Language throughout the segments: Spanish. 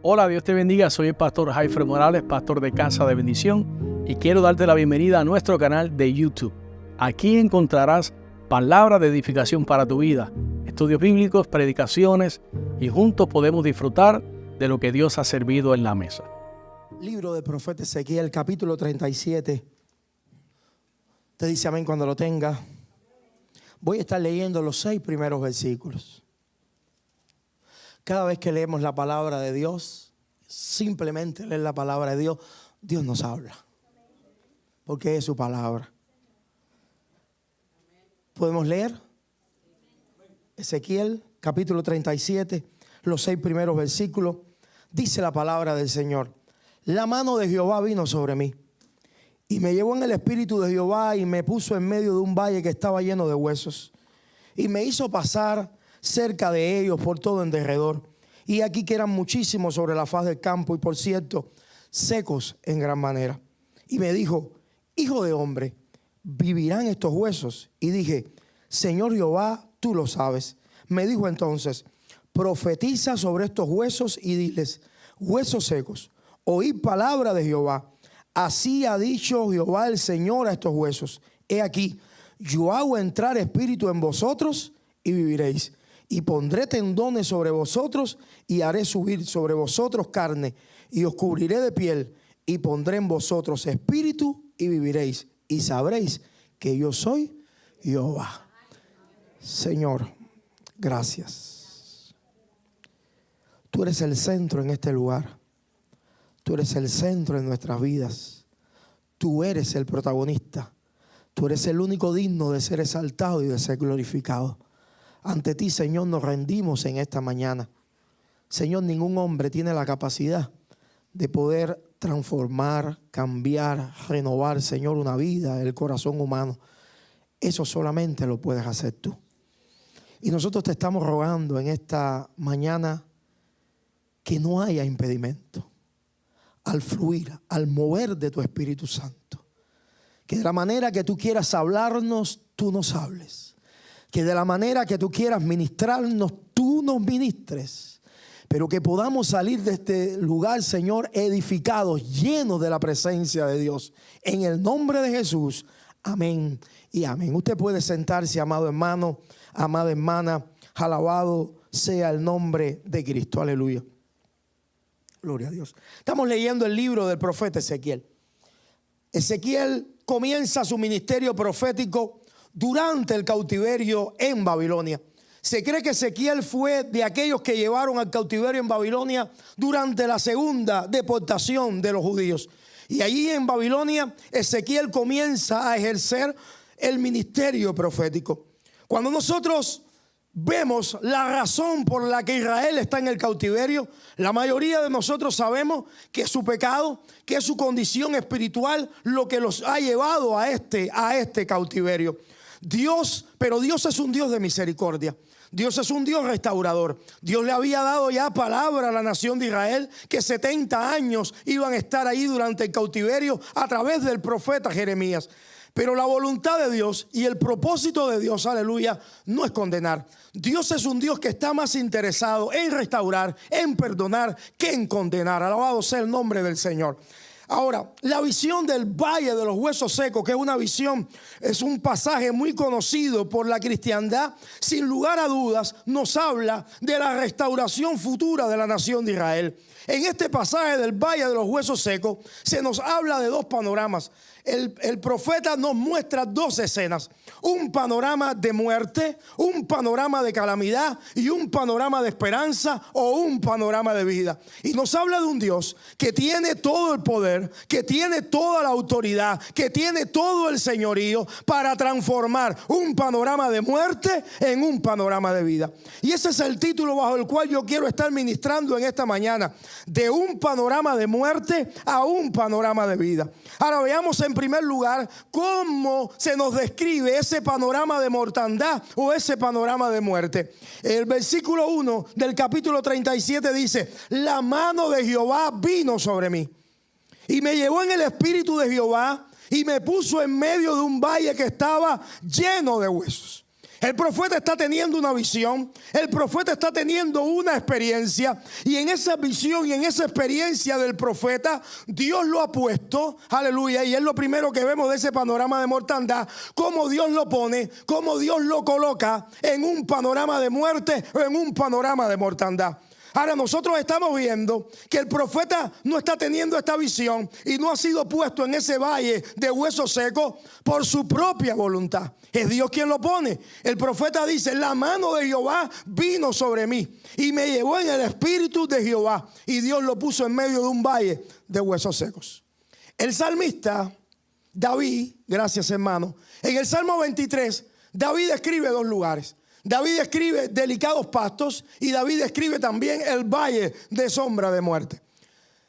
Hola, Dios te bendiga. Soy el pastor Jaifer Morales, pastor de Casa de Bendición, y quiero darte la bienvenida a nuestro canal de YouTube. Aquí encontrarás palabras de edificación para tu vida, estudios bíblicos, predicaciones, y juntos podemos disfrutar de lo que Dios ha servido en la mesa. Libro del profeta Ezequiel, capítulo 37. Te dice amén cuando lo tenga. Voy a estar leyendo los 6 primeros versículos. Cada vez que leemos la palabra de Dios, simplemente leer la palabra de Dios, Dios nos habla. Porque es su palabra. ¿Podemos leer? Ezequiel, capítulo 37, los 6 primeros versículos. Dice la palabra del Señor: la mano de Jehová vino sobre mí, y me llevó en el espíritu de Jehová, y me puso en medio de un valle que estaba lleno de huesos, y me hizo pasar cerca de ellos por todo en derredor. Y aquí que eran muchísimos sobre la faz del campo, y por cierto, secos en gran manera. Y me dijo: hijo de hombre, ¿vivirán estos huesos? Y dije: Señor Jehová, tú lo sabes. Me dijo entonces: profetiza sobre estos huesos y diles: huesos secos, oíd palabra de Jehová. Así ha dicho Jehová el Señor a estos huesos: he aquí, yo hago entrar espíritu en vosotros y viviréis. Y pondré tendones sobre vosotros, y haré subir sobre vosotros carne, y os cubriré de piel, y pondré en vosotros espíritu, y viviréis. Y sabréis que yo soy Jehová. Señor, gracias. Tú eres el centro en este lugar. Tú eres el centro en nuestras vidas. Tú eres el protagonista. Tú eres el único digno de ser exaltado y de ser glorificado. Ante ti, Señor, nos rendimos en esta mañana. Señor, ningún hombre tiene la capacidad de poder transformar, cambiar, renovar, Señor, una vida, el corazón humano. Eso solamente lo puedes hacer tú. Y nosotros te estamos rogando en esta mañana que no haya impedimento al fluir, al mover de tu Espíritu Santo. Que de la manera que tú quieras hablarnos, tú nos hables. Que de la manera que tú quieras ministrarnos, tú nos ministres. Pero que podamos salir de este lugar, Señor, edificados, llenos de la presencia de Dios. En el nombre de Jesús, amén y amén. Usted puede sentarse, amado hermano, amada hermana. Alabado sea el nombre de Cristo. Aleluya. Gloria a Dios. Estamos leyendo el libro del profeta Ezequiel. Ezequiel comienza su ministerio profético durante el cautiverio en Babilonia. Se cree que Ezequiel fue de aquellos que llevaron al cautiverio en Babilonia durante la segunda deportación de los judíos. Y allí en Babilonia, Ezequiel comienza a ejercer el ministerio profético. Cuando nosotros vemos la razón por la que Israel está en el cautiverio, la mayoría de nosotros sabemos que es su pecado, que es su condición espiritual lo que los ha llevado a este cautiverio. Pero Dios es un Dios de misericordia. Dios es un Dios restaurador. Dios le había dado ya palabra a la nación de Israel que 70 años iban a estar ahí durante el cautiverio a través del profeta Jeremías. Pero la voluntad de Dios y el propósito de Dios, aleluya, no es condenar. Dios es un Dios que está más interesado en restaurar, en perdonar, que en condenar. Alabado sea el nombre del Señor. Ahora, la visión del Valle de los Huesos Secos, que es una visión, es un pasaje muy conocido por la cristiandad, sin lugar a dudas nos habla de la restauración futura de la nación de Israel. En este pasaje del Valle de los Huesos Secos se nos habla de 2 panoramas. El profeta nos muestra 2 escenas: un panorama de muerte, un panorama de calamidad y un panorama de esperanza o un panorama de vida. Y nos habla de un Dios que tiene todo el poder, que tiene toda la autoridad, que tiene todo el señorío para transformar un panorama de muerte en un panorama de vida. Y ese es el título bajo el cual yo quiero estar ministrando en esta mañana: de un panorama de muerte a un panorama de vida. Ahora veamos en primer lugar cómo se nos describe ese panorama de mortandad o ese panorama de muerte. El versículo 1 del capítulo 37 dice: la mano de Jehová vino sobre mí, y me llevó en el espíritu de Jehová, y me puso en medio de un valle que estaba lleno de huesos. El profeta está teniendo una visión, el profeta está teniendo una experiencia, y en esa visión y en esa experiencia del profeta, Dios lo ha puesto, aleluya, y es lo primero que vemos de ese panorama de mortandad, cómo Dios lo pone, cómo Dios lo coloca en un panorama de muerte o en un panorama de mortandad. Ahora nosotros estamos viendo que el profeta no está teniendo esta visión y no ha sido puesto en ese valle de huesos secos por su propia voluntad. Es Dios quien lo pone. El profeta dice: la mano de Jehová vino sobre mí y me llevó en el espíritu de Jehová. Y Dios lo puso en medio de un valle de huesos secos. El salmista David, gracias hermano, en el Salmo 23, David describe dos lugares. David describe delicados pastos y David describe también el valle de sombra de muerte.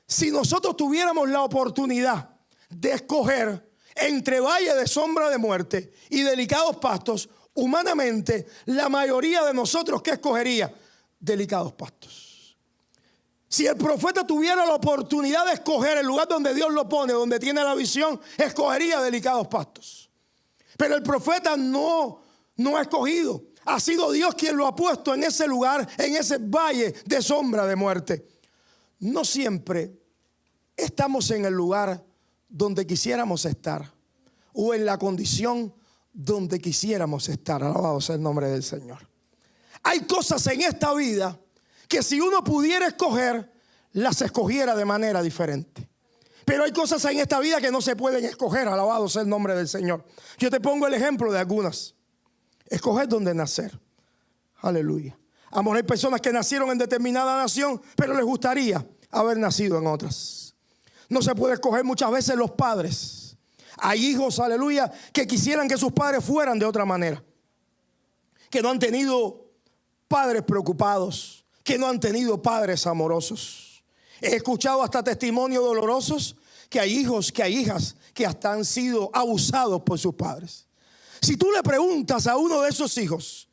Si nosotros tuviéramos la oportunidad de escoger entre valle de sombra de muerte y delicados pastos, humanamente la mayoría de nosotros, ¿qué escogería? Delicados pastos. Si el profeta tuviera la oportunidad de escoger el lugar donde Dios lo pone, donde tiene la visión, escogería delicados pastos. Pero el profeta no ha escogido. Ha sido Dios quien lo ha puesto en ese lugar, en ese valle de sombra de muerte. No siempre estamos en el lugar donde quisiéramos estar o en la condición donde quisiéramos estar. Alabado sea el nombre del Señor. Hay cosas en esta vida que si uno pudiera escoger, las escogiera de manera diferente. Pero hay cosas en esta vida que no se pueden escoger. Alabado sea el nombre del Señor. Yo te pongo el ejemplo de algunas. Escoger dónde nacer. Aleluya. Amor, hay personas que nacieron en determinada nación, pero les gustaría haber nacido en otras. No se puede escoger muchas veces los padres. Hay hijos, aleluya, que quisieran que sus padres fueran de otra manera. Que no han tenido padres preocupados. Que no han tenido padres amorosos. He escuchado hasta testimonios dolorosos que hay hijos, que hay hijas que hasta han sido abusados por sus padres. Si tú le preguntas a uno de esos hijos,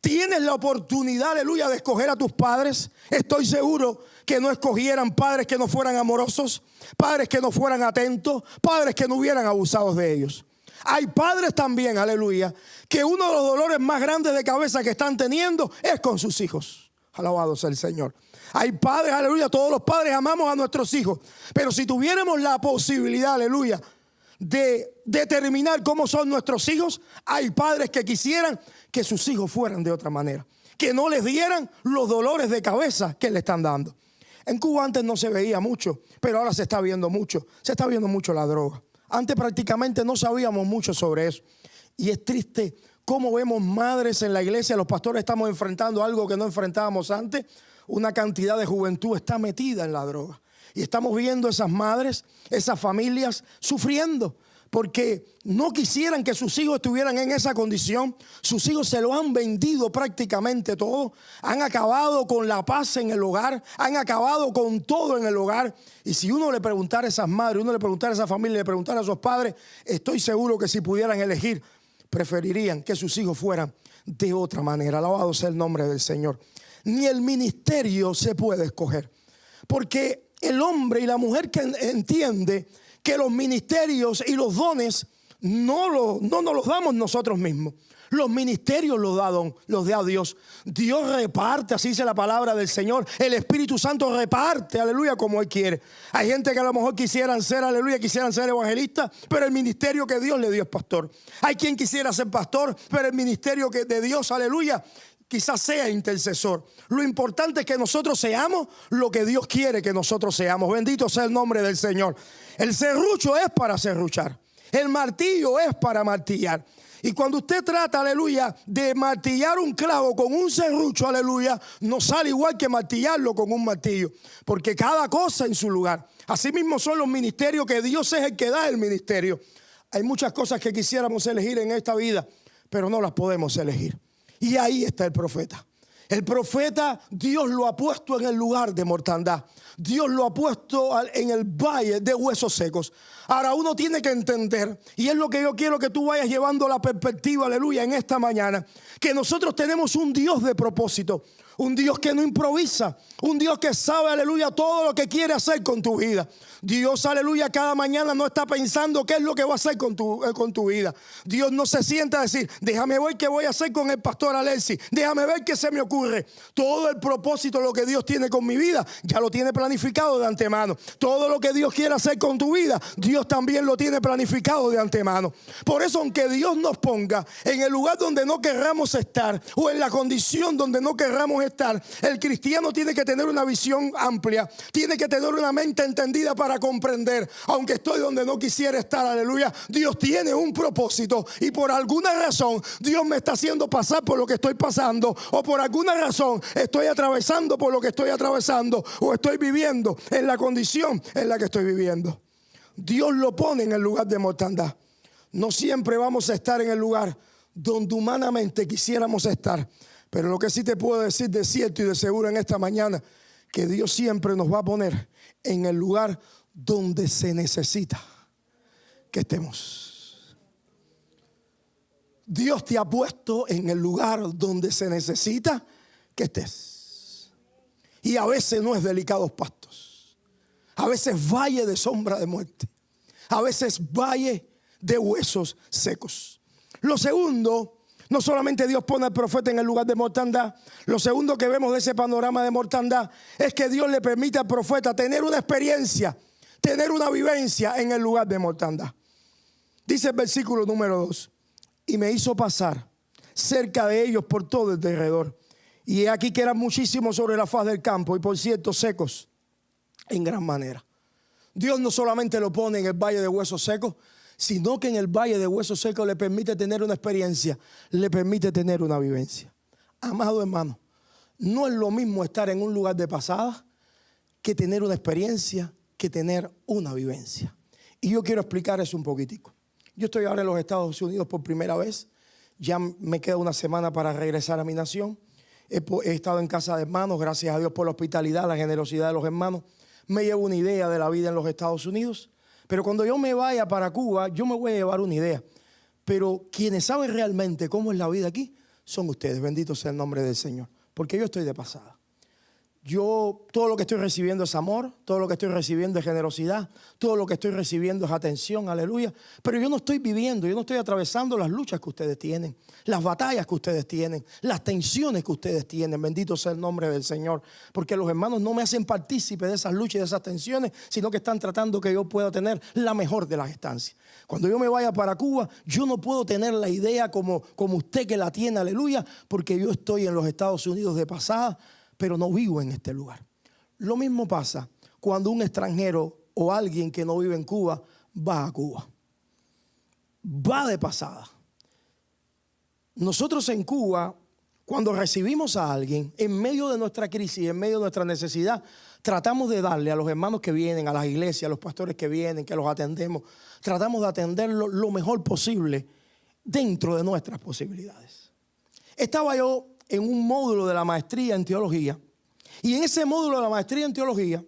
¿tienes la oportunidad, aleluya, de escoger a tus padres? Estoy seguro que no escogieran padres que no fueran amorosos, padres que no fueran atentos, padres que no hubieran abusado de ellos. Hay padres también, aleluya, que uno de los dolores más grandes de cabeza que están teniendo es con sus hijos. Alabado sea el Señor. Hay padres, aleluya, todos los padres amamos a nuestros hijos, pero si tuviéramos la posibilidad, aleluya, de determinar cómo son nuestros hijos, hay padres que quisieran que sus hijos fueran de otra manera, que no les dieran los dolores de cabeza que le están dando. En Cuba antes no se veía mucho, pero ahora se está viendo mucho. Se está viendo mucho la droga. Antes prácticamente no sabíamos mucho sobre eso. Y es triste cómo vemos madres en la iglesia. Los pastores estamos enfrentando algo que no enfrentábamos antes. Una cantidad de juventud está metida en la droga. Y estamos viendo esas madres, esas familias sufriendo porque no quisieran que sus hijos estuvieran en esa condición. Sus hijos se lo han vendido prácticamente todo. Han acabado con la paz en el hogar. Han acabado con todo en el hogar. Y si uno le preguntara a esas madres, uno le preguntara a esa familia, le preguntara a sus padres, estoy seguro que si pudieran elegir, preferirían que sus hijos fueran de otra manera. Alabado sea el nombre del Señor. Ni el ministerio se puede escoger. Porque el hombre y la mujer que entiende que los ministerios y los dones no nos los damos nosotros mismos. Los ministerios los da Dios. Dios reparte, así dice la palabra del Señor. El Espíritu Santo reparte, aleluya, como Él quiere. Hay gente que a lo mejor quisieran ser, aleluya, quisieran ser evangelistas, pero el ministerio que Dios le dio es pastor. Hay quien quisiera ser pastor, pero el ministerio que de Dios, aleluya, quizás sea intercesor. Lo importante es que nosotros seamos lo que Dios quiere que nosotros seamos. Bendito sea el nombre del Señor. El serrucho es para serruchar. El martillo es para martillar. Y cuando usted trata, aleluya, de martillar un clavo con un serrucho, aleluya, no sale igual que martillarlo con un martillo. Porque cada cosa en su lugar. Así mismo son los ministerios, que Dios es el que da el ministerio. Hay muchas cosas que quisiéramos elegir en esta vida, pero no las podemos elegir. Y ahí está el profeta. El profeta, Dios lo ha puesto en el lugar de mortandad. Dios lo ha puesto en el valle de huesos secos. Ahora uno tiene que entender, y es lo que yo quiero que tú vayas llevando la perspectiva, aleluya, en esta mañana, que nosotros tenemos un Dios de propósito, un Dios que no improvisa, un Dios que sabe, aleluya, todo lo que quiere hacer con tu vida. Dios, aleluya, cada mañana no está pensando qué es lo que va a hacer con tu vida. Dios no se sienta a decir, déjame ver qué voy a hacer con el pastor Alexis, déjame ver qué se me ocurre. Todo el propósito, lo que Dios tiene con mi vida, ya lo tiene planificado de antemano. Todo lo que Dios quiere hacer con tu vida, Dios también lo tiene planificado de antemano. Por eso, aunque Dios nos ponga en el lugar donde no querramos estar o en la condición donde no querramos estar, el cristiano tiene que tener una visión amplia, tiene que tener una mente entendida para comprender, aunque estoy donde no quisiera estar, aleluya, Dios tiene un propósito y por alguna razón Dios me está haciendo pasar por lo que estoy pasando, o por alguna razón estoy atravesando por lo que estoy atravesando, o estoy viviendo en la condición en la que estoy viviendo. Dios lo pone en el lugar de mortandad. No siempre vamos a estar en el lugar donde humanamente quisiéramos estar, pero lo que sí te puedo decir de cierto y de seguro en esta mañana, que Dios siempre nos va a poner en el lugar donde se necesita que estemos. Dios te ha puesto en el lugar donde se necesita que estés. Y a veces no es delicados pastos, a veces valle de sombra de muerte, a veces valle de huesos secos. Lo segundo, no solamente Dios pone al profeta en el lugar de mortandad, lo segundo que vemos de ese panorama de mortandad es que Dios le permite al profeta tener una experiencia, tener una vivencia en el lugar de mortandad. Dice el versículo número 2, y me hizo pasar cerca de ellos por todo el derredor, y he aquí que eran muchísimos sobre la faz del campo, y por cierto secos en gran manera. Dios no solamente lo pone en el valle de huesos secos, sino que en el valle de huesos secos le permite tener una experiencia, le permite tener una vivencia. Amado hermano, no es lo mismo estar en un lugar de pasada que tener una experiencia, que tener una vivencia. Y yo quiero explicar eso un poquitico. Yo estoy ahora en los Estados Unidos por primera vez. Ya me queda una semana para regresar a mi nación. He estado en casa de hermanos, gracias a Dios por la hospitalidad, la generosidad de los hermanos. Me llevo una idea de la vida en los Estados Unidos. Pero cuando yo me vaya para Cuba, yo me voy a llevar una idea. Pero quienes saben realmente cómo es la vida aquí son ustedes. Bendito sea el nombre del Señor. Porque yo estoy de pasada. Todo lo que estoy recibiendo es amor, todo lo que estoy recibiendo es generosidad, todo lo que estoy recibiendo es atención, aleluya. Pero yo no estoy viviendo, yo no estoy atravesando las luchas que ustedes tienen, las batallas que ustedes tienen, las tensiones que ustedes tienen. Bendito sea el nombre del Señor. Porque los hermanos no me hacen partícipe de esas luchas y de esas tensiones, sino que están tratando que yo pueda tener la mejor de las estancias. Cuando yo me vaya para Cuba, yo no puedo tener la idea como usted que la tiene, aleluya, porque yo estoy en los Estados Unidos de pasada, pero no vivo en este lugar. Lo mismo pasa cuando un extranjero o alguien que no vive en Cuba va a Cuba. Va de pasada. Nosotros en Cuba, cuando recibimos a alguien, en medio de nuestra crisis, en medio de nuestra necesidad, tratamos de darle a los hermanos que vienen, a las iglesias, a los pastores que vienen, que los atendemos, tratamos de atenderlos lo mejor posible dentro de nuestras posibilidades. Estaba yo en un módulo de la maestría en teología, y en ese módulo de la maestría en teología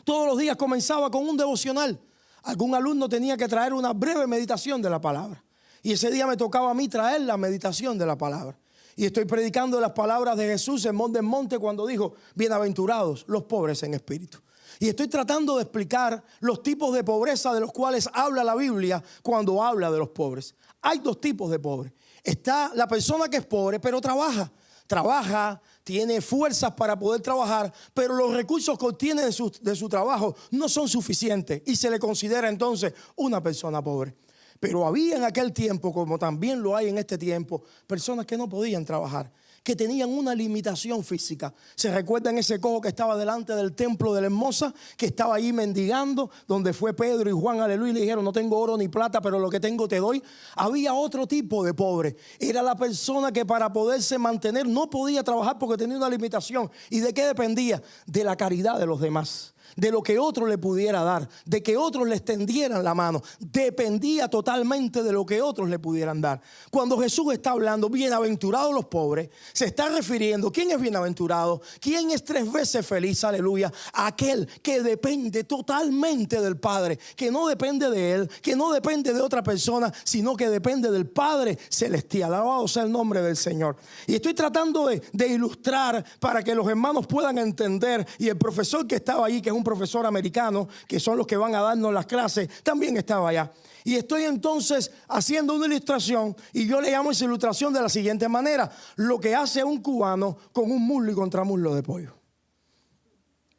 todos los días comenzaba con un devocional. Algún alumno tenía que traer una breve meditación de la palabra, y ese día me tocaba a mí traer la meditación de la palabra. Y estoy predicando las palabras de Jesús en Monte cuando dijo: bienaventurados los pobres en espíritu. Y estoy tratando de explicar los tipos de pobreza de los cuales habla la Biblia cuando habla de los pobres. Hay dos tipos de pobres. Está la persona que es pobre pero trabaja, tiene fuerzas para poder trabajar, pero los recursos que obtiene de su trabajo no son suficientes y se le considera entonces una persona pobre. Pero había en aquel tiempo, como también lo hay en este tiempo, personas que no podían trabajar, que tenían una limitación física. ¿Se recuerdan ese cojo que estaba delante del templo de la Hermosa, que estaba ahí mendigando, donde fue Pedro y Juan, aleluya, y le dijeron: no tengo oro ni plata, pero lo que tengo te doy? Había otro tipo de pobre. Era la persona que para poderse mantener no podía trabajar porque tenía una limitación. ¿Y de qué dependía? De la caridad de los demás. de lo que otro le pudiera dar, de que otros le extendieran la mano. Dependía totalmente de lo que otros le pudieran dar. Cuando Jesús está hablando, bienaventurados los pobres, se está refiriendo, ¿quién es bienaventurado? ¿Quién es 3 veces feliz? Aleluya. Aquel que depende totalmente del Padre, que no depende de él, que no depende de otra persona, sino que depende del Padre celestial. Alabado sea el nombre del Señor. Y estoy tratando de ilustrar para que los hermanos puedan entender. Y el profesor que estaba allí, que es un profesor americano, que son los que van a darnos las clases, también estaba allá. Y estoy entonces haciendo una ilustración, y yo le llamo esa ilustración de la siguiente manera: lo que hace un cubano con un muslo y contramuslo de pollo.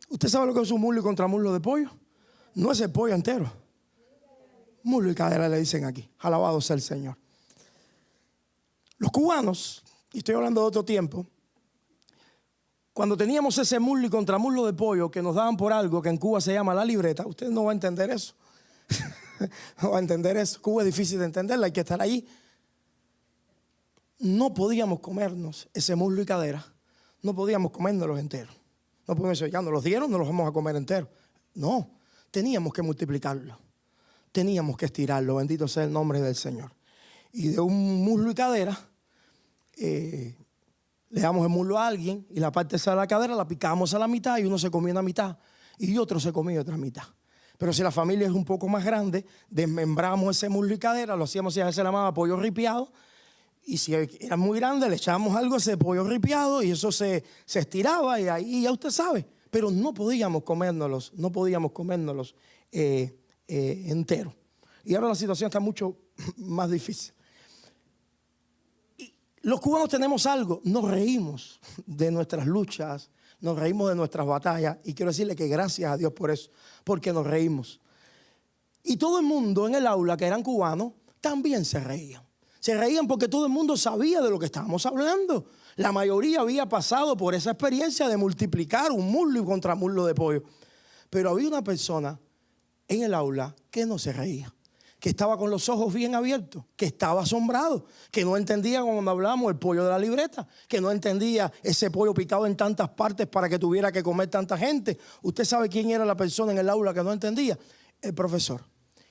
¿Usted sabe lo que es un muslo y contramuslo de pollo? No es el pollo entero. Muslo y cadera le dicen aquí. Alabado sea el Señor. Los cubanos, y estoy hablando de otro tiempo, cuando teníamos ese muslo y contramuslo de pollo que nos daban por algo que en Cuba se llama la libreta, usted no va a entender eso. No va a entender eso. Cuba es difícil de entenderla, hay que estar allí. No podíamos comernos ese muslo y cadera. No podíamos comérnoslos enteros. No podíamos decir, ya nos los dieron, no los vamos a comer enteros. No, teníamos que multiplicarlo. Teníamos que estirarlo. Bendito sea el nombre del Señor. Y de un muslo y cadera, le damos el muslo a alguien y la parte de la cadera la picamos a la mitad y uno se comía una mitad y otro se comía otra mitad. Pero si la familia es un poco más grande, desmembramos ese muslo y cadera, lo hacíamos, se le llamaba pollo ripiado. Y si era muy grande, le echábamos algo a ese pollo ripiado y eso se estiraba y ahí ya usted sabe. Pero no podíamos comérnoslos, enteros. Y ahora la situación está mucho más difícil. Y los cubanos tenemos algo, nos reímos de nuestras luchas, nos reímos de nuestras batallas. Y quiero decirle que gracias a Dios por eso, porque nos reímos. Y todo el mundo en el aula, que eran cubanos, también se reían. Se reían porque todo el mundo sabía de lo que estábamos hablando. La mayoría había pasado por esa experiencia de multiplicar un muslo y contramuslo de pollo. Pero había una persona en el aula que no se reía, que estaba con los ojos bien abiertos, que estaba asombrado, que no entendía cuando hablábamos el pollo de la libreta, que no entendía ese pollo picado en tantas partes para que tuviera que comer tanta gente. ¿Usted sabe quién era la persona en el aula que no entendía? El profesor,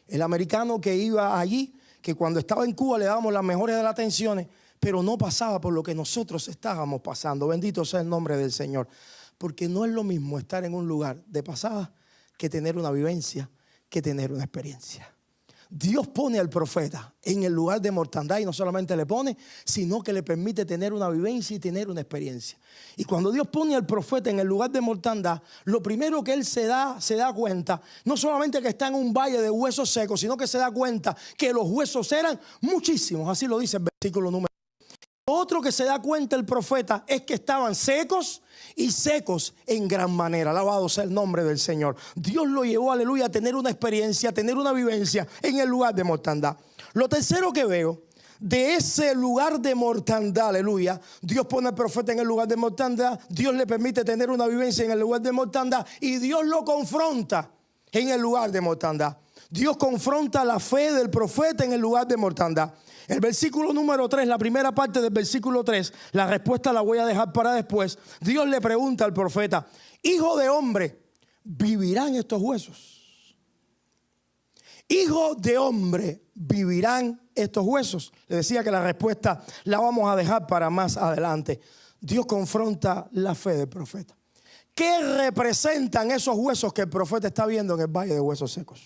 el americano que iba allí, que cuando estaba en Cuba le dábamos las mejores de las atenciones, pero no pasaba por lo que nosotros estábamos pasando. Bendito sea el nombre del Señor. Porque no es lo mismo estar en un lugar de pasada que tener una vivencia, que tener una experiencia. Dios pone al profeta en el lugar de mortandad y no solamente le pone, sino que le permite tener una vivencia y tener una experiencia. Y cuando Dios pone al profeta en el lugar de mortandad, lo primero que él se da cuenta, no solamente que está en un valle de huesos secos, sino que se da cuenta que los huesos eran muchísimos. Así lo dice el versículo número. Otro que se da cuenta el profeta es que estaban secos y secos en gran manera. Alabado sea el nombre del Señor. Dios lo llevó, aleluya, a tener una experiencia, a tener una vivencia en el lugar de mortandad. Lo tercero que veo de ese lugar de mortandad, aleluya, Dios pone al profeta en el lugar de mortandad, Dios le permite tener una vivencia en el lugar de mortandad y Dios lo confronta en el lugar de mortandad. Dios confronta la fe del profeta en el lugar de mortandad. El versículo número 3, la primera parte del versículo 3, la respuesta la voy a dejar para después. Dios le pregunta al profeta: hijo de hombre, ¿vivirán estos huesos? Hijo de hombre, ¿vivirán estos huesos? Le decía que la respuesta la vamos a dejar para más adelante. Dios confronta la fe del profeta. ¿Qué representan esos huesos que el profeta está viendo en el valle de huesos secos?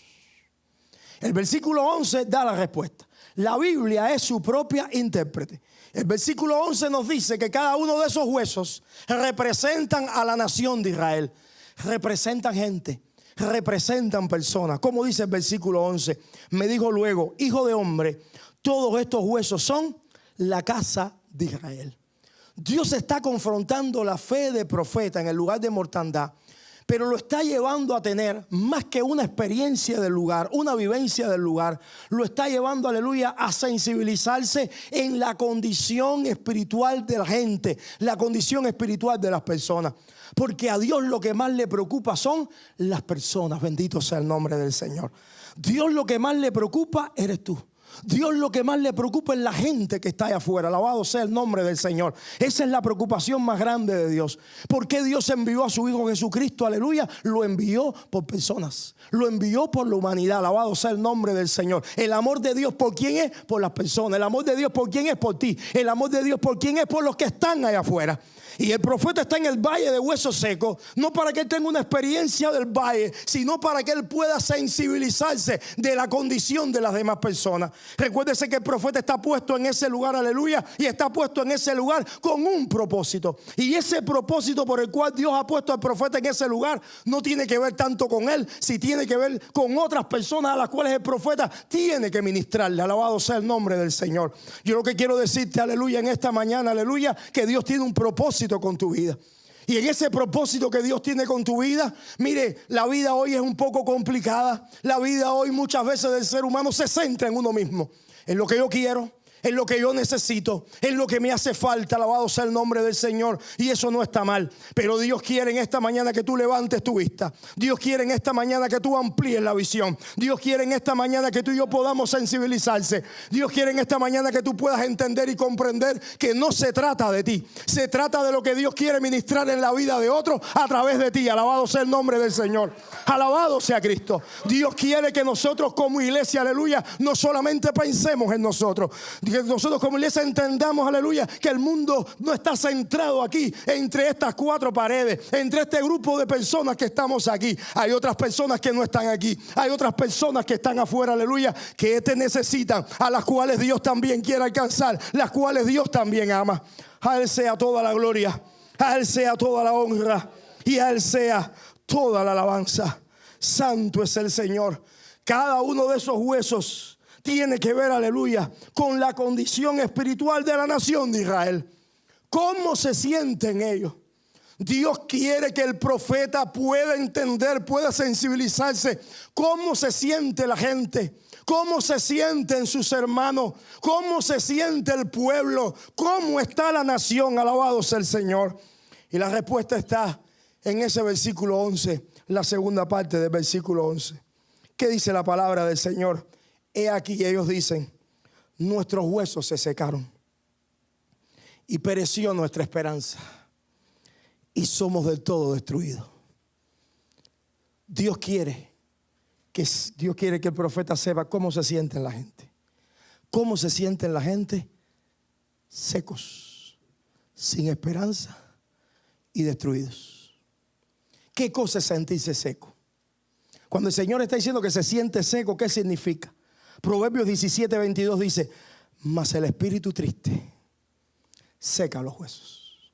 El versículo 11 da la respuesta. La Biblia es su propia intérprete. El versículo 11 nos dice que cada uno de esos huesos representan a la nación de Israel. Representan gente, representan personas. Como dice el versículo 11, me dijo luego: hijo de hombre, todos estos huesos son la casa de Israel. Dios está confrontando la fe del profeta en el lugar de mortandad, pero lo está llevando a tener más que una experiencia del lugar, una vivencia del lugar. Lo está llevando, aleluya, a sensibilizarse en la condición espiritual de la gente, la condición espiritual de las personas. Porque a Dios lo que más le preocupa son las personas. Bendito sea el nombre del Señor. Dios lo que más le preocupa eres tú. Dios lo que más le preocupa es la gente que está allá afuera. Alabado sea el nombre del Señor. Esa es la preocupación más grande de Dios. ¿Por qué Dios envió a su Hijo Jesucristo? Aleluya. Lo envió por personas. Lo envió por la humanidad. Alabado sea el nombre del Señor. El amor de Dios, ¿por quién es? Por las personas. El amor de Dios, ¿por quién es? Por ti. El amor de Dios, ¿por quién es? Por los que están allá afuera. Y el profeta está en el valle de huesos secos, no para que él tenga una experiencia del valle, sino para que él pueda sensibilizarse de la condición de las demás personas. Recuérdese que el profeta está puesto en ese lugar, aleluya, y está puesto en ese lugar con un propósito. Y ese propósito por el cual Dios ha puesto al profeta en ese lugar no tiene que ver tanto con él, si tiene que ver con otras personas a las cuales el profeta tiene que ministrarle. Alabado sea el nombre del Señor. Yo lo que quiero decirte, aleluya, en esta mañana, aleluya, que Dios tiene un propósito con tu vida. Y en ese propósito que Dios tiene con tu vida, mire, la vida hoy es un poco complicada. La vida hoy muchas veces del ser humano se centra en uno mismo, en lo que yo quiero, en lo que yo necesito, en lo que me hace falta. Alabado sea el nombre del Señor. Y eso no está mal. Pero Dios quiere en esta mañana que tú levantes tu vista. Dios quiere en esta mañana que tú amplíes la visión. Dios quiere en esta mañana que tú y yo podamos sensibilizarse. Dios quiere en esta mañana que tú puedas entender y comprender que no se trata de ti. Se trata de lo que Dios quiere ministrar en la vida de otros a través de ti. Alabado sea el nombre del Señor. Alabado sea Cristo. Dios quiere que nosotros como iglesia, aleluya, no solamente pensemos en nosotros. Que nosotros como iglesia entendamos, aleluya, que el mundo no está centrado aquí entre estas cuatro paredes, entre este grupo de personas que estamos aquí. Hay otras personas que no están aquí, hay otras personas que están afuera, aleluya, que te necesitan, a las cuales Dios también quiere alcanzar, las cuales Dios también ama. A Él sea toda la gloria, a Él sea toda la honra y a Él sea toda la alabanza. Santo es el Señor. Cada uno de esos huesos tiene que ver, aleluya, con la condición espiritual de la nación de Israel. ¿Cómo se sienten ellos? Dios quiere que el profeta pueda entender, pueda sensibilizarse cómo se siente la gente, cómo se sienten sus hermanos, cómo se siente el pueblo, cómo está la nación. Alabado sea el Señor. Y la respuesta está en ese versículo 11, la segunda parte del versículo 11. ¿Qué dice la palabra del Señor? He aquí, ellos dicen, nuestros huesos se secaron y pereció nuestra esperanza y somos del todo destruidos. Dios quiere que el profeta sepa cómo se siente la gente. ¿Cómo se sienten la gente? Secos, sin esperanza y destruidos. ¿Qué cosa es sentirse seco? Cuando el Señor está diciendo que se siente seco, ¿qué significa? Proverbios 17:22 dice, mas el espíritu triste seca los huesos.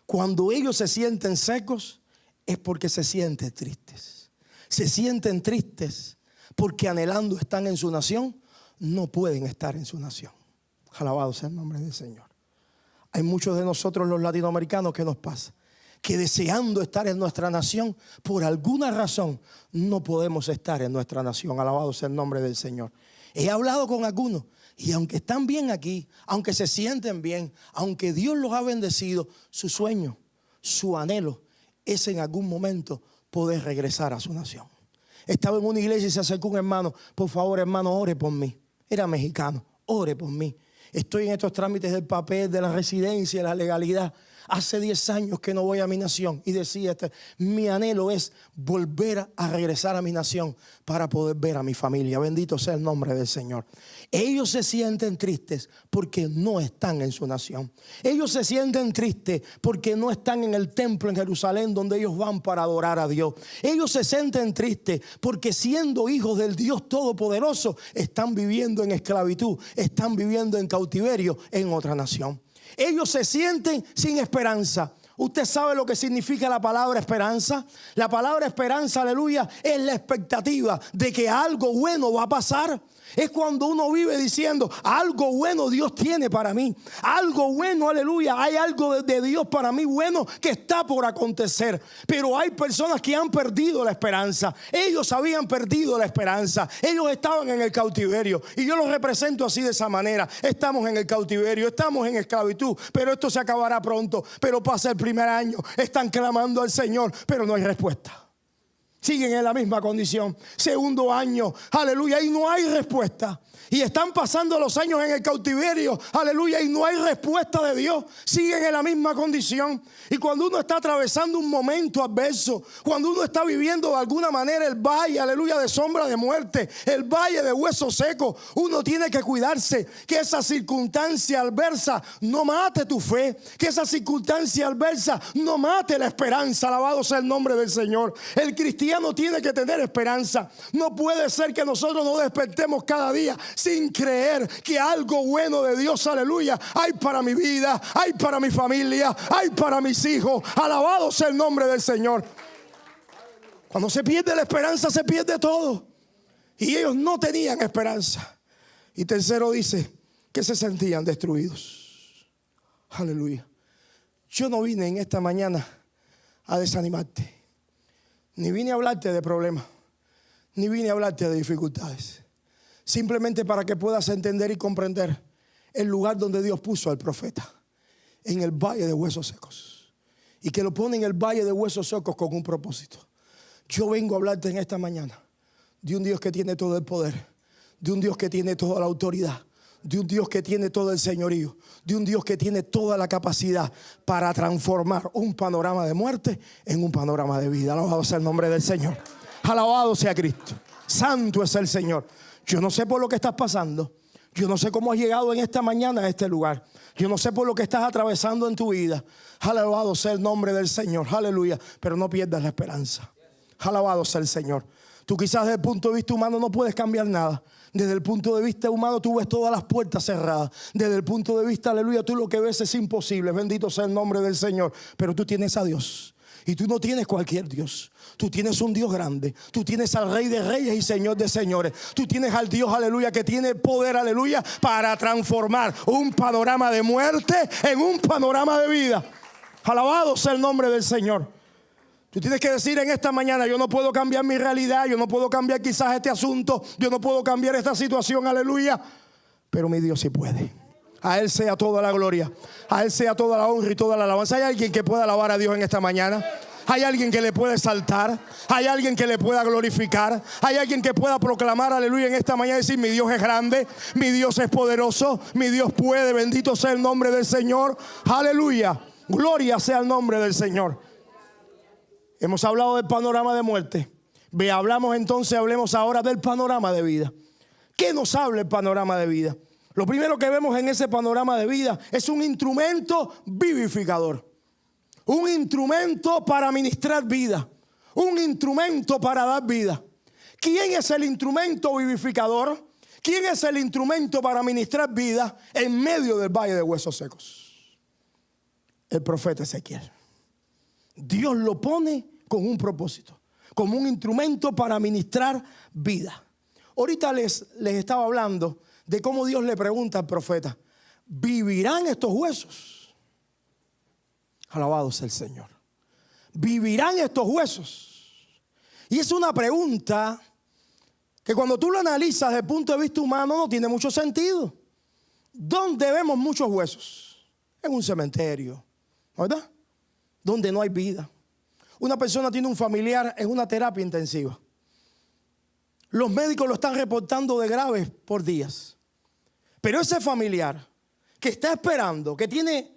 Cuando ellos se sienten secos es porque se sienten tristes. Se sienten tristes porque anhelando están en su nación, no pueden estar en su nación. Alabado sea el nombre del Señor. Hay muchos de nosotros los latinoamericanos que nos pasa, que deseando estar en nuestra nación, por alguna razón no podemos estar en nuestra nación. Alabado sea el nombre del Señor. He hablado con algunos y aunque están bien aquí, aunque se sienten bien, aunque Dios los ha bendecido, su sueño, su anhelo es en algún momento poder regresar a su nación. Estaba en una iglesia y se acercó un hermano. Por favor, hermano, ore por mí. Era mexicano. Ore por mí. Estoy en estos trámites del papel, de la residencia, de la legalidad. Hace 10 años que no voy a mi nación. Y decía, mi anhelo es volver a regresar a mi nación para poder ver a mi familia. Bendito sea el nombre del Señor. Ellos se sienten tristes porque no están en su nación. Ellos se sienten tristes porque no están en el templo en Jerusalén donde ellos van para adorar a Dios. Ellos se sienten tristes porque siendo hijos del Dios Todopoderoso están viviendo en esclavitud, están viviendo en cautiverio en otra nación. Ellos se sienten sin esperanza. ¿Usted sabe lo que significa la palabra esperanza? La palabra esperanza, aleluya, es la expectativa de que algo bueno va a pasar. Es cuando uno vive diciendo, algo bueno Dios tiene para mí. Algo bueno, aleluya, hay algo de Dios para mí bueno que está por acontecer. Pero hay personas que han perdido la esperanza. Ellos habían perdido la esperanza. Ellos estaban en el cautiverio. Y yo los represento así de esa manera. Estamos en el cautiverio, estamos en esclavitud, pero esto se acabará pronto. Pero pasa el primer año, están clamando al Señor, pero no hay respuesta. siguen en la misma condición. Segundo año, aleluya, y no hay respuesta. Y están pasando los años en el cautiverio, aleluya, y no hay respuesta de Dios. Siguen en la misma condición. Y cuando uno está atravesando un momento adverso, cuando uno está viviendo de alguna manera el valle, aleluya, de sombra de muerte, el valle de huesos secos, uno tiene que cuidarse que esa circunstancia adversa no mate tu fe, que esa circunstancia adversa no mate la esperanza. Alabado sea el nombre del Señor. El cristiano tiene que tener esperanza. No puede ser que nosotros nos despertemos cada día sin creer que algo bueno de Dios, aleluya, hay para mi vida, hay para mi familia, hay para mis hijos. Alabado sea el nombre del Señor. Cuando se pierde la esperanza, se pierde todo. Y ellos no tenían esperanza. Y tercero dice que se sentían destruidos. Aleluya. Yo no vine en esta mañana a desanimarte, ni vine a hablarte de problemas, ni vine a hablarte de dificultades. Simplemente para que puedas entender y comprender el lugar donde Dios puso al profeta, en el valle de huesos secos. Y que lo pone en el valle de huesos secos con un propósito. Yo vengo a hablarte en esta mañana de un Dios que tiene todo el poder, de un Dios que tiene toda la autoridad, de un Dios que tiene todo el señorío, de un Dios que tiene toda la capacidad para transformar un panorama de muerte en un panorama de vida. Alabado sea el nombre del Señor. Alabado sea Cristo. Santo es el Señor. Yo no sé por lo que estás pasando. Yo no sé cómo has llegado en esta mañana a este lugar. Yo no sé por lo que estás atravesando en tu vida. Alabado sea el nombre del Señor. Aleluya. Pero no pierdas la esperanza. Alabado sea el Señor. Tú quizás desde el punto de vista humano no puedes cambiar nada. Desde el punto de vista humano tú ves todas las puertas cerradas. Desde el punto de vista, aleluya, tú lo que ves es imposible. Bendito sea el nombre del Señor. Pero tú tienes a Dios. Y tú no tienes cualquier Dios. Tú tienes un Dios grande. Tú tienes al Rey de Reyes y Señor de Señores. Tú tienes al Dios, aleluya, que tiene poder, aleluya, para transformar un panorama de muerte en un panorama de vida. Alabado sea el nombre del Señor. Tú tienes que decir en esta mañana: yo no puedo cambiar mi realidad, yo no puedo cambiar quizás este asunto, yo no puedo cambiar esta situación, aleluya, pero mi Dios sí puede. A Él sea toda la gloria, a Él sea toda la honra y toda la alabanza. ¿Hay alguien que pueda alabar a Dios en esta mañana? ¿Hay alguien que le puede exaltar? ¿Hay alguien que le pueda glorificar? ¿Hay alguien que pueda proclamar, aleluya, en esta mañana y decir: mi Dios es grande, mi Dios es poderoso, mi Dios puede? Bendito sea el nombre del Señor. Aleluya, gloria sea el nombre del Señor. Hemos hablado del panorama de muerte. Hablemos ahora del panorama de vida. ¿Qué nos habla el panorama de vida? Lo primero que vemos en ese panorama de vida es un instrumento vivificador. Un instrumento para ministrar vida. Un instrumento para dar vida. ¿Quién es el instrumento vivificador? ¿Quién es el instrumento para ministrar vida en medio del valle de huesos secos? El profeta Ezequiel. Dios lo pone con un propósito, como un instrumento para ministrar vida. Ahorita les estaba hablando de cómo Dios le pregunta al profeta: ¿vivirán estos huesos? Alabado sea el Señor. ¿Vivirán estos huesos? Y es una pregunta que cuando tú lo analizas desde el punto de vista humano no tiene mucho sentido. ¿Dónde vemos muchos huesos? En un cementerio, ¿verdad? Donde no hay vida. Una persona tiene un familiar en una terapia intensiva. Los médicos lo están reportando de grave por días. Pero ese familiar que está esperando, que tiene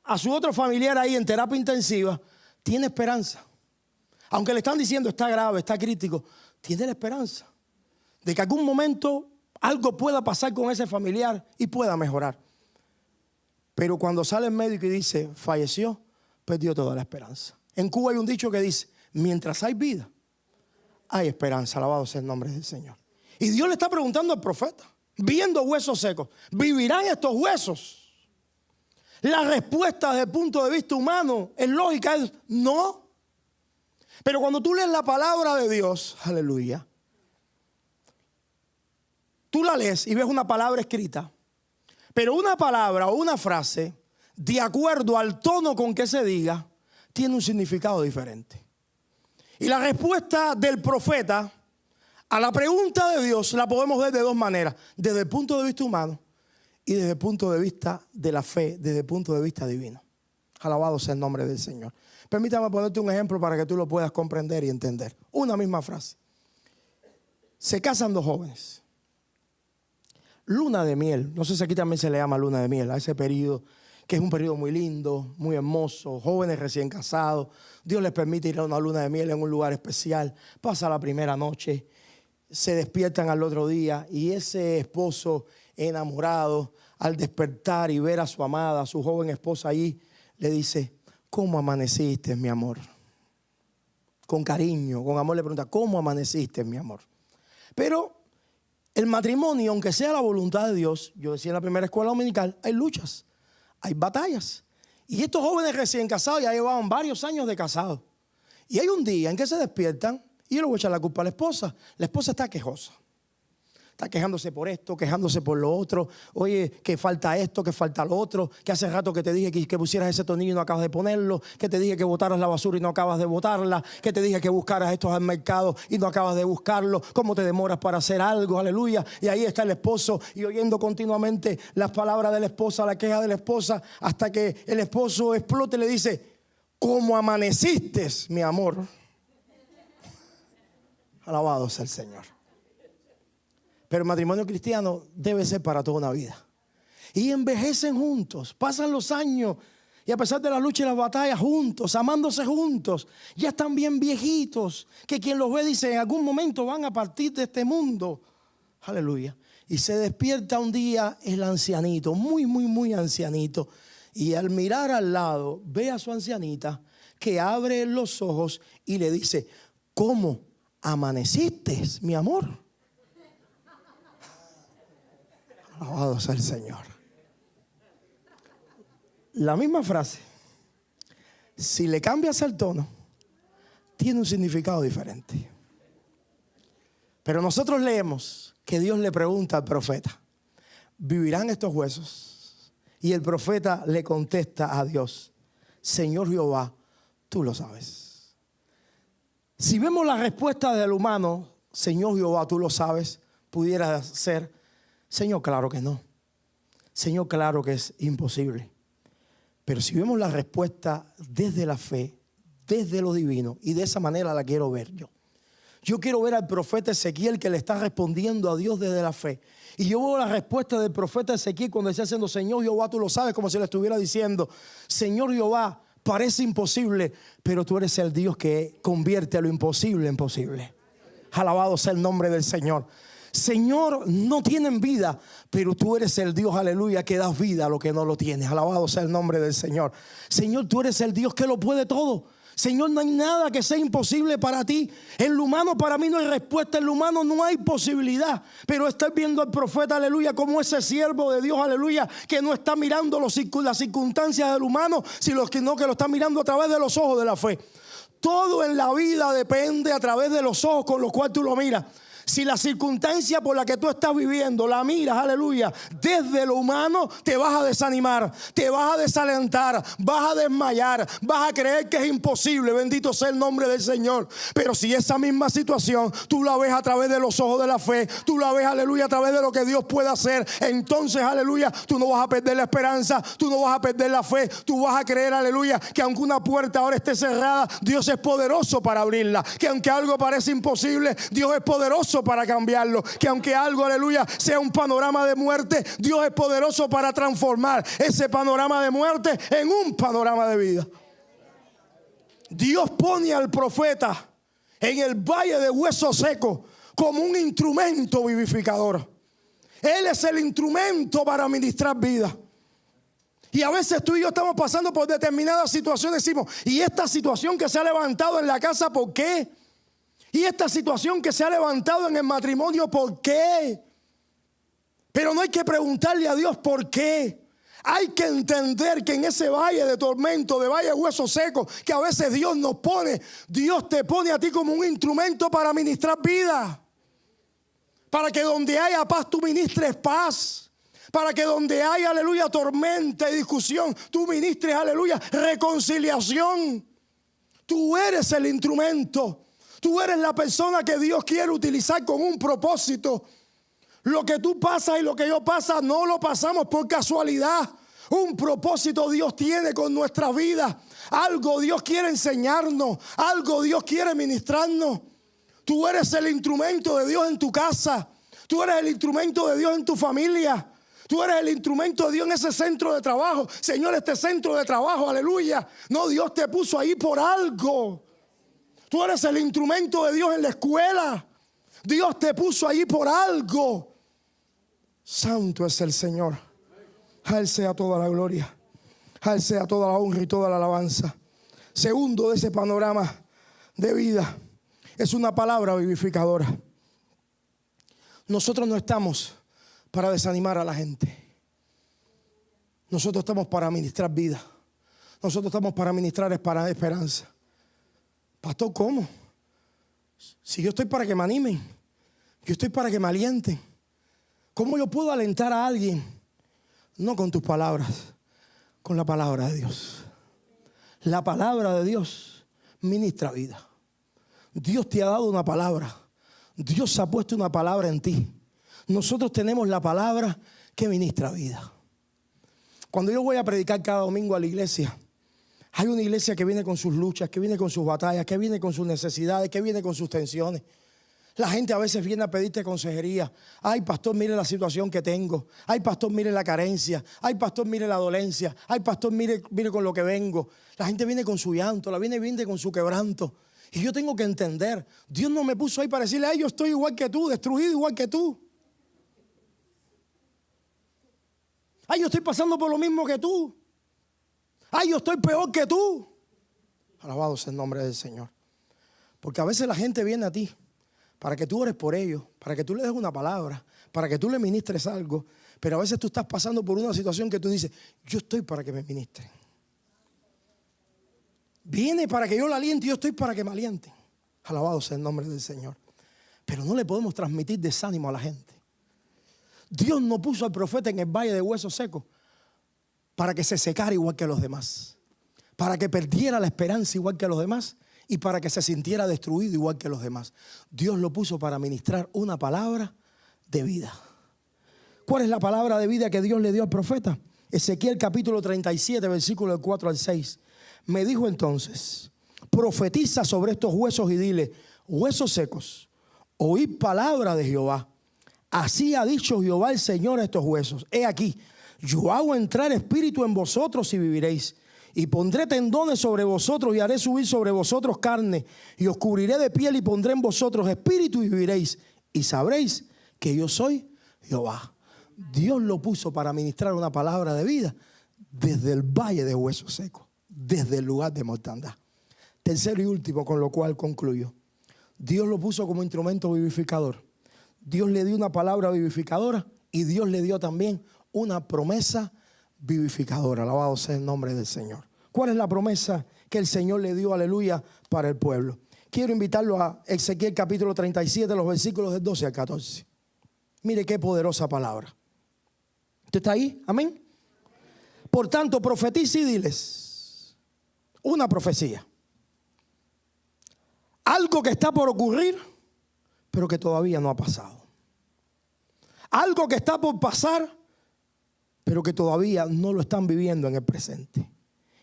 a su otro familiar ahí en terapia intensiva, tiene esperanza. Aunque le están diciendo está grave, está crítico, tiene la esperanza de que algún momento algo pueda pasar con ese familiar y pueda mejorar. Pero cuando sale el médico y dice falleció, perdió toda la esperanza. En Cuba hay un dicho que dice: mientras hay vida, hay esperanza. Alabado sea el nombre del Señor. Y Dios le está preguntando al profeta, viendo huesos secos: ¿vivirán estos huesos? La respuesta desde el punto de vista humano es lógica, es no. Pero cuando tú lees la palabra de Dios, aleluya, tú la lees y ves una palabra escrita, pero una palabra o una frase, de acuerdo al tono con que se diga, tiene un significado diferente. Y la respuesta del profeta a la pregunta de Dios la podemos ver de dos maneras: desde el punto de vista humano y desde el punto de vista de la fe, desde el punto de vista divino. Alabado sea el nombre del Señor. Permítame ponerte un ejemplo para que tú lo puedas comprender y entender. una misma frase. Se casan dos jóvenes. Luna de miel. No sé si aquí también se le llama luna de miel a ese periodo, que es un periodo muy lindo, muy hermoso. Jóvenes recién casados. Dios les permite ir a una luna de miel en un lugar especial. Pasa la primera noche. Se despiertan al otro día y ese esposo enamorado, al despertar y ver a su amada, a su joven esposa allí, le dice: ¿cómo amaneciste, mi amor? Con cariño, con amor le pregunta: ¿cómo amaneciste, mi amor? Pero el matrimonio, aunque sea la voluntad de Dios, yo decía en la primera escuela dominical, hay luchas, hay batallas. Y estos jóvenes recién casados ya llevaban varios años de casados. Y hay un día en que se despiertan y yo le voy a echar la culpa a la esposa. La esposa está quejosa. Está quejándose por esto, quejándose por lo otro. Oye, que falta esto, que falta lo otro. Que hace rato que te dije que pusieras ese tornillo y no acabas de ponerlo. Que te dije que botaras la basura y no acabas de botarla. Que te dije que buscaras estos al mercado y no acabas de buscarlo. ¿Cómo te demoras para hacer algo? Aleluya. Y ahí está el esposo y oyendo continuamente las palabras de la esposa, la queja de la esposa, hasta que el esposo explote y le dice: ¿cómo amaneciste, mi amor? Alabado sea el Señor. Pero el matrimonio cristiano debe ser para toda una vida. Y envejecen juntos, pasan los años y a pesar de la lucha y las batallas juntos, amándose juntos. Ya están bien viejitos, que quien los ve dice: en algún momento van a partir de este mundo. Aleluya. Y se despierta un día el ancianito, muy ancianito. Y al mirar al lado ve a su ancianita que abre los ojos y le dice: ¿cómo amaneciste, mi amor? Alabado sea el Señor. La misma frase, si le cambias el tono, tiene un significado diferente. Pero nosotros leemos que Dios le pregunta al profeta: ¿vivirán estos huesos? Y el profeta le contesta a Dios: Señor Jehová, tú lo sabes. Si vemos la respuesta del humano, Señor Jehová, tú lo sabes, pudiera ser: Señor, claro que no. Señor, claro que es imposible. Pero si vemos la respuesta desde la fe, desde lo divino, y de esa manera la quiero ver yo. Yo quiero ver al profeta Ezequiel que le está respondiendo a Dios desde la fe. Y yo veo la respuesta del profeta Ezequiel cuando está diciendo: Señor Jehová, tú lo sabes, como si le estuviera diciendo: Señor Jehová, parece imposible, pero tú eres el Dios que convierte lo imposible en posible. Alabado sea el nombre del Señor. Señor, no tienen vida, pero tú eres el Dios, aleluya, que das vida a lo que no lo tienes. Alabado sea el nombre del Señor. Señor, tú eres el Dios que lo puede todo. Señor, no hay nada que sea imposible para ti. En lo humano para mí no hay respuesta, en lo humano no hay posibilidad. Pero estoy viendo al profeta, aleluya, como ese siervo de Dios, aleluya, que no está mirando las circunstancias del humano, sino que lo está mirando a través de los ojos de la fe. Todo en la vida depende a través de los ojos con los cuales tú lo miras. Si la circunstancia por la que tú estás viviendo la miras, aleluya, desde lo humano, te vas a desanimar, te vas a desalentar, vas a desmayar, vas a creer que es imposible. Bendito sea el nombre del Señor. Pero si esa misma situación tú la ves a través de los ojos de la fe, tú la ves, aleluya, a través de lo que Dios puede hacer, entonces, aleluya, tú no vas a perder la esperanza, tú no vas a perder la fe, tú vas a creer, aleluya, que aunque una puerta ahora esté cerrada, Dios es poderoso para abrirla. Que aunque algo parece imposible, Dios es poderoso para cambiarlo. Que aunque algo, aleluya, sea un panorama de muerte, Dios es poderoso para transformar ese panorama de muerte en un panorama de vida. Dios pone al profeta en el valle de huesos secos como un instrumento vivificador. Él es el instrumento para ministrar vida. Y a veces tú y yo estamos pasando por determinadas situaciones, decimos: ¿y esta situación que se ha levantado en la casa, por qué? Y esta situación que se ha levantado en el matrimonio, ¿por qué? Pero no hay que preguntarle a Dios por qué. Hay que entender que en ese valle de tormento, de valle de huesos secos, que a veces Dios nos pone, Dios te pone a ti como un instrumento para ministrar vida. Para que donde haya paz, tú ministres paz. Para que donde haya, aleluya, tormenta y discusión, tú ministres, aleluya, reconciliación. Tú eres el instrumento. Tú eres la persona que Dios quiere utilizar con un propósito. Lo que tú pasas y lo que yo pasa no lo pasamos por casualidad. Un propósito Dios tiene con nuestra vida. Algo Dios quiere enseñarnos. Algo Dios quiere ministrarnos. Tú eres el instrumento de Dios en tu casa. Tú eres el instrumento de Dios en tu familia. Tú eres el instrumento de Dios en ese centro de trabajo. Señor, este centro de trabajo, aleluya. No, Dios te puso ahí por algo. Tú eres el instrumento de Dios en la escuela. Dios te puso ahí por algo. Santo es el Señor. A Él sea toda la gloria. A Él sea toda la honra y toda la alabanza. Segundo de ese panorama de vida, es una palabra vivificadora. Nosotros no estamos para desanimar a la gente. Nosotros estamos para ministrar vida. Nosotros estamos para ministrar esperanza. Pastor, ¿cómo? Si yo estoy para que me animen, yo estoy para que me alienten. ¿Cómo yo puedo alentar a alguien? No con tus palabras, con la palabra de Dios. La palabra de Dios ministra vida. Dios te ha dado una palabra. Dios ha puesto una palabra en ti. Nosotros tenemos la palabra que ministra vida. Cuando yo voy a predicar cada domingo a la iglesia, hay una iglesia que viene con sus luchas, que viene con sus batallas, que viene con sus necesidades, que viene con sus tensiones. La gente a veces viene a pedirte consejería. Ay, pastor, mire la situación que tengo. Ay, pastor, mire la carencia. Ay, pastor, mire la dolencia. Ay, pastor, mire con lo que vengo. La gente viene con su llanto, viene con su quebranto. Y yo tengo que entender, Dios no me puso ahí para decirle, ay, yo estoy igual que tú, destruido igual que tú. Ay, yo estoy pasando por lo mismo que tú. Ay, yo estoy peor que tú. Alabado sea el nombre del Señor. Porque a veces la gente viene a ti para que tú ores por ellos, para que tú le des una palabra, para que tú le ministres algo. Pero a veces tú estás pasando por una situación que tú dices, yo estoy para que me ministren. Viene para que yo la aliente y yo estoy para que me alienten. Alabado sea el nombre del Señor. Pero no le podemos transmitir desánimo a la gente. Dios no puso al profeta en el valle de huesos secos para que se secara igual que los demás, para que perdiera la esperanza igual que los demás y para que se sintiera destruido igual que los demás. Dios lo puso para ministrar una palabra de vida. ¿Cuál es la palabra de vida que Dios le dio al profeta? Ezequiel capítulo 37, versículo 4 al 6. Me dijo entonces, profetiza sobre estos huesos y dile, huesos secos, oíd palabra de Jehová. Así ha dicho Jehová el Señor a estos huesos. He aquí, yo hago entrar espíritu en vosotros y viviréis. Y pondré tendones sobre vosotros y haré subir sobre vosotros carne. Y os cubriré de piel y pondré en vosotros espíritu y viviréis. Y sabréis que yo soy Jehová. Dios lo puso para ministrar una palabra de vida desde el valle de huesos secos, desde el lugar de mortandad. Tercero y último, con lo cual concluyo. Dios lo puso como instrumento vivificador. Dios le dio una palabra vivificadora y Dios le dio también una promesa vivificadora. Alabado sea el nombre del Señor. ¿Cuál es la promesa que el Señor le dio, aleluya, para el pueblo? Quiero invitarlo a Ezequiel capítulo 37, los versículos del 12 al 14. Mire qué poderosa palabra. ¿Usted está ahí? Amén. Por tanto, profetiza y diles una profecía. Algo que está por ocurrir, pero que todavía no ha pasado. Algo que está por pasar, pero que todavía no lo están viviendo en el presente.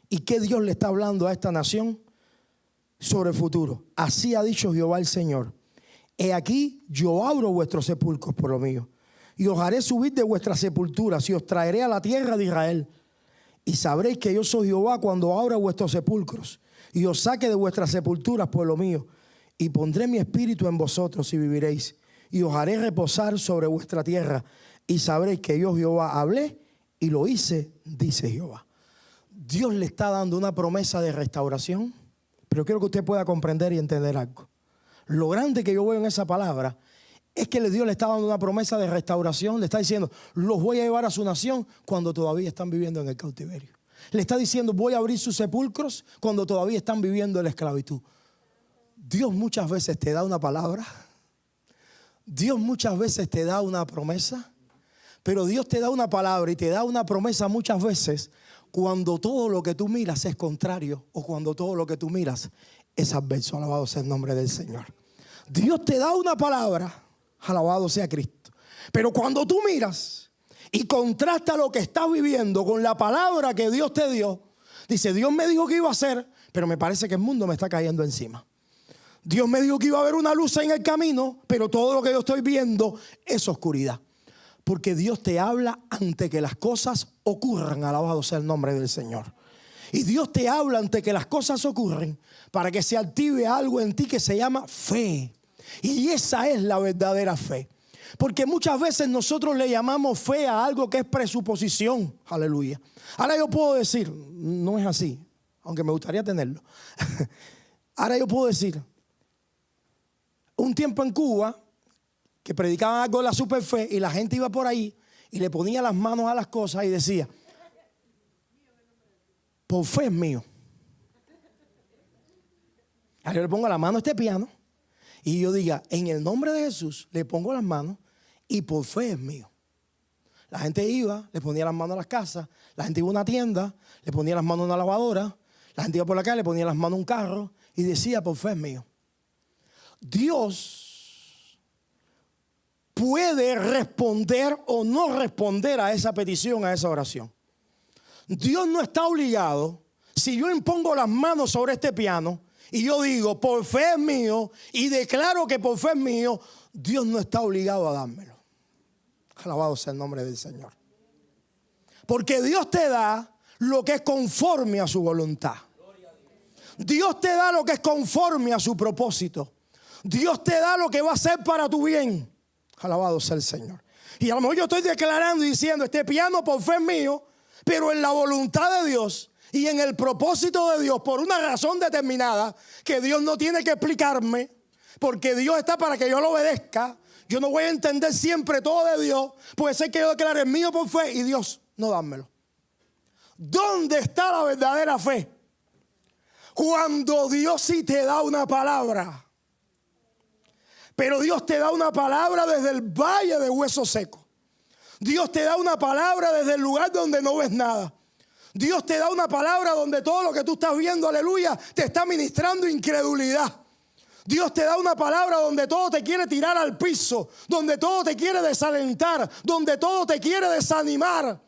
¿Y qué Dios le está hablando a esta nación sobre el futuro? Así ha dicho Jehová el Señor. He aquí, yo abro vuestros sepulcros por lo mío, y os haré subir de vuestras sepulturas, y os traeré a la tierra de Israel. Y sabréis que yo soy Jehová cuando abra vuestros sepulcros, y os saque de vuestras sepulturas por lo mío, y pondré mi espíritu en vosotros y viviréis, y os haré reposar sobre vuestra tierra, y sabréis que yo Jehová hablé y lo hice, dice Jehová. Dios le está dando una promesa de restauración, pero quiero que usted pueda comprender y entender algo. Lo grande que yo veo en esa palabra es que Dios le está dando una promesa de restauración. Le está diciendo, los voy a llevar a su nación cuando todavía están viviendo en el cautiverio. Le está diciendo, voy a abrir sus sepulcros cuando todavía están viviendo en la esclavitud. Dios muchas veces te da una palabra. Dios muchas veces te da una promesa. Pero Dios te da una palabra y te da una promesa muchas veces cuando todo lo que tú miras es contrario o cuando todo lo que tú miras es adverso. Alabado sea el nombre del Señor. Dios te da una palabra, alabado sea Cristo. Pero cuando tú miras y contrasta lo que estás viviendo con la palabra que Dios te dio, dice, Dios me dijo que iba a hacer, pero me parece que el mundo me está cayendo encima. Dios me dijo que iba a haber una luz en el camino, pero todo lo que yo estoy viendo es oscuridad. Porque Dios te habla antes que las cosas ocurran. Alabado sea el nombre del Señor. Y Dios te habla antes que las cosas ocurren para que se active algo en ti que se llama fe. Y esa es la verdadera fe. Porque muchas veces nosotros le llamamos fe a algo que es presuposición. Aleluya. Ahora yo puedo decir, no es así, aunque me gustaría tenerlo. Ahora yo puedo decir, un tiempo en Cuba que predicaban algo de la superfe y la gente iba por ahí y le ponía las manos a las cosas y decía, por fe es mío. Ahora yo le pongo la mano a este piano y yo diga, en el nombre de Jesús le pongo las manos y por fe es mío. La gente iba, le ponía las manos a las casas, la gente iba a una tienda, le ponía las manos a una lavadora, la gente iba por la calle, le ponía las manos a un carro y decía, por fe es mío. Dios puede responder o no responder a esa petición, a esa oración. Dios no está obligado. Si yo impongo las manos sobre este piano y yo digo, por fe es mío, y declaro que por fe es mío, Dios no está obligado a dármelo. Alabado sea el nombre del Señor. Porque Dios te da lo que es conforme a su voluntad. Dios te da lo que es conforme a su propósito. Dios te da lo que va a hacer para tu bien. Alabado sea el Señor. Y a lo mejor yo estoy declarando y diciendo, este piano por fe es mío, pero en la voluntad de Dios y en el propósito de Dios, por una razón determinada, que Dios no tiene que explicarme, porque Dios está para que yo lo obedezca. Yo no voy a entender siempre todo de Dios. Puede ser que yo declare el mío por fe y Dios no dármelo. ¿Dónde está la verdadera fe? Cuando Dios sí te da una palabra. Pero Dios te da una palabra desde el valle de huesos secos. Dios te da una palabra desde el lugar donde no ves nada. Dios te da una palabra donde todo lo que tú estás viendo, aleluya, te está ministrando incredulidad. Dios te da una palabra donde todo te quiere tirar al piso, donde todo te quiere desalentar, donde todo te quiere desanimar.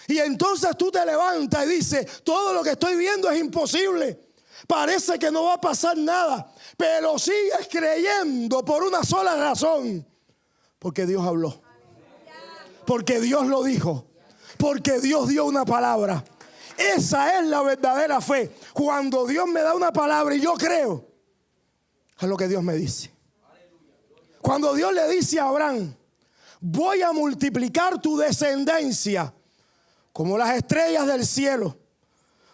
Y entonces tú te levantas y dices, todo lo que estoy viendo es imposible. Parece que no va a pasar nada, pero sigues creyendo por una sola razón. Porque Dios habló. Porque Dios lo dijo. Porque Dios dio una palabra. Esa es la verdadera fe. Cuando Dios me da una palabra y yo creo a lo que Dios me dice. Cuando Dios le dice a Abraham, voy a multiplicar tu descendencia como las estrellas del cielo,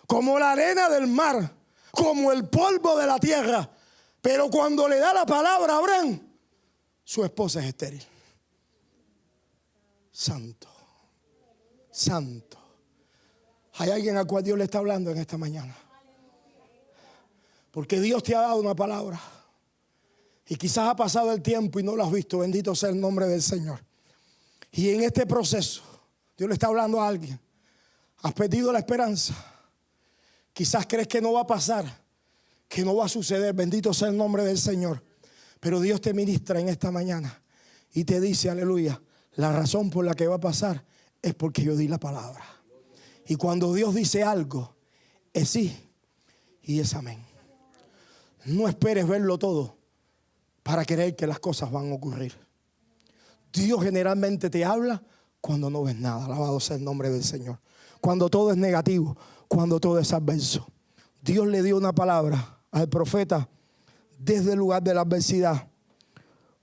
como la arena del mar, como el polvo de la tierra. Pero cuando le da la palabra a Abraham, su esposa es estéril. Santo, santo. Hay alguien al cual Dios le está hablando en esta mañana. Porque Dios te ha dado una palabra. Y quizás ha pasado el tiempo y no lo has visto. Bendito sea el nombre del Señor. Y en este proceso, Dios le está hablando a alguien. Has perdido la esperanza. Quizás crees que no va a pasar, que no va a suceder. Bendito sea el nombre del Señor. Pero Dios te ministra en esta mañana y te dice, aleluya, la razón por la que va a pasar es porque yo di la palabra. Y cuando Dios dice algo, es sí y es amén. No esperes verlo todo para creer que las cosas van a ocurrir. Dios generalmente te habla cuando no ves nada. Alabado sea el nombre del Señor. Cuando todo es negativo, cuando todo es adverso. Dios le dio una palabra al profeta desde el lugar de la adversidad,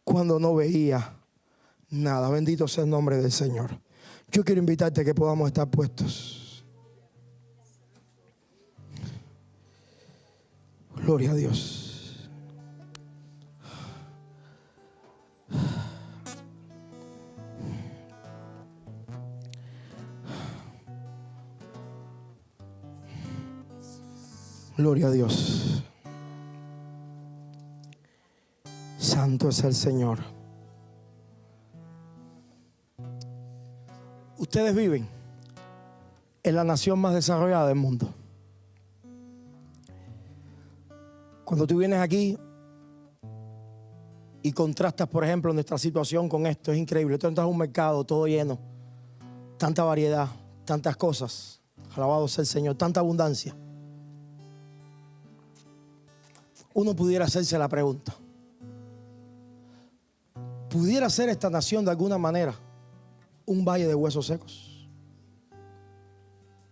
cuando no veía nada. Bendito sea el nombre del Señor. Yo quiero invitarte a que podamos estar puestos. Gloria a Dios. Gloria a Dios. Santo es el Señor. Ustedes viven en la nación más desarrollada del mundo. Cuando tú vienes aquí y contrastas, por ejemplo, nuestra situación con esto, es increíble. Tú entras a un mercado todo lleno, tanta variedad, tantas cosas. Alabado sea el Señor, tanta abundancia. uno pudiera hacerse la pregunta: ¿pudiera ser esta nación de alguna manera un valle de huesos secos?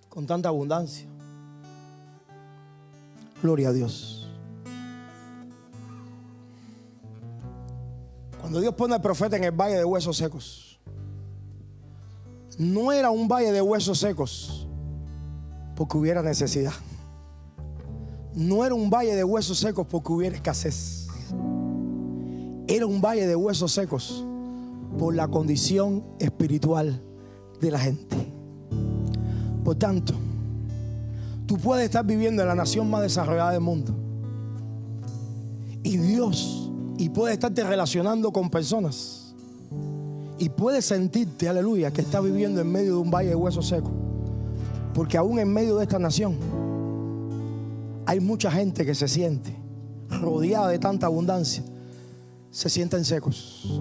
Con tanta abundancia. Gloria a Dios. Cuando Dios pone al profeta en el valle de huesos secos, no era un valle de huesos secos porque hubiera necesidad. No era un valle de huesos secos porque hubiera escasez. Era un valle de huesos secos por la condición espiritual de la gente. Por tanto, tú puedes estar viviendo en la nación más desarrollada del mundo y puedes estarte relacionando con personas y puedes sentirte, aleluya, que estás viviendo en medio de un valle de huesos secos, porque aún en medio de esta nación hay mucha gente que se siente rodeada de tanta abundancia, se sienten secos,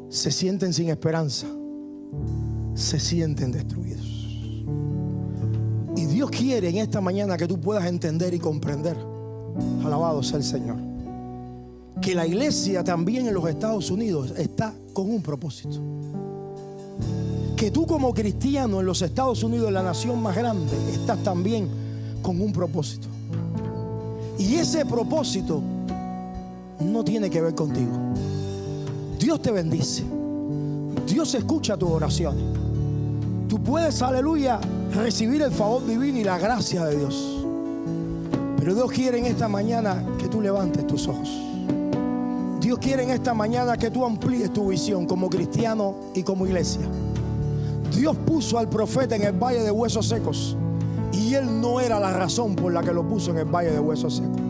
se sienten sin esperanza, se sienten destruidos. Y Dios quiere en esta mañana que tú puedas entender y comprender, alabado sea el Señor, que la iglesia también en los Estados Unidos está con un propósito. Que tú como cristiano en los Estados Unidos, la nación más grande, estás también con un propósito. Y ese propósito no tiene que ver contigo. Dios te bendice. Dios escucha tus oraciones. Tú puedes, aleluya, recibir el favor divino y la gracia de Dios. Pero Dios quiere en esta mañana que tú levantes tus ojos. Dios quiere en esta mañana que tú amplíes tu visión como cristiano y como iglesia. Dios puso al profeta en el valle de huesos secos y él no era la razón por la que lo puso en el valle de huesos secos.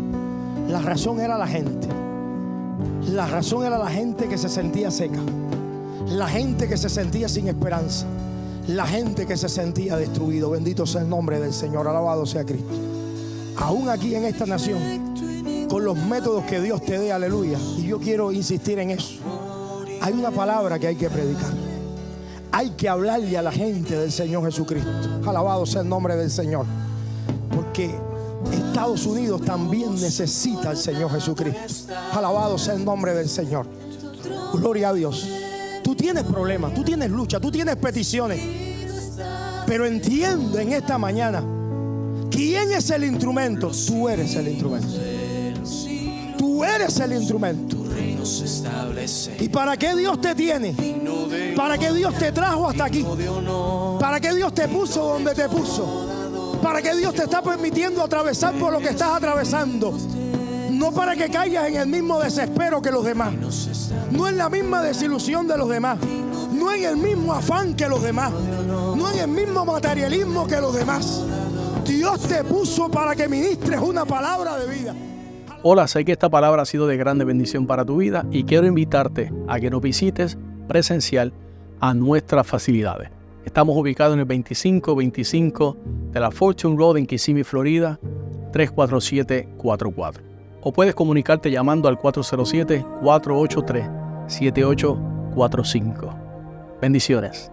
La razón era la gente. La razón era la gente que se sentía seca, la gente que se sentía sin esperanza, la gente que se sentía destruido. Bendito sea el nombre del Señor, alabado sea Cristo. Aún aquí en esta nación, con los métodos que Dios te dé, aleluya, y yo quiero insistir en eso, hay una palabra que hay que predicar. Hay que hablarle a la gente del Señor Jesucristo. Alabado sea el nombre del Señor, porque Estados Unidos también necesita al Señor Jesucristo. Alabado sea el nombre del Señor. Gloria a Dios. Tú tienes problemas, tú tienes lucha, tú tienes peticiones, pero entiende en esta mañana, ¿quién es el instrumento? Tú eres el instrumento. Tú eres el instrumento. ¿Y para qué Dios te tiene? ¿Para qué Dios te trajo hasta aquí? ¿Para qué Dios te puso donde te puso? ¿Para qué Dios te está permitiendo atravesar por lo que estás atravesando? No para que caigas en el mismo desespero que los demás, no en la misma desilusión de los demás, no en el mismo afán que los demás, no en el mismo materialismo que los demás. Dios te puso para que ministres una palabra de vida. Hola, sé que esta palabra ha sido de grande bendición para tu vida y quiero invitarte a que nos visites presencial a nuestras facilidades. Estamos ubicados en el 2525 de la Fortune Road en Kissimmee, Florida, 34744. O puedes comunicarte llamando al 407-483-7845. Bendiciones.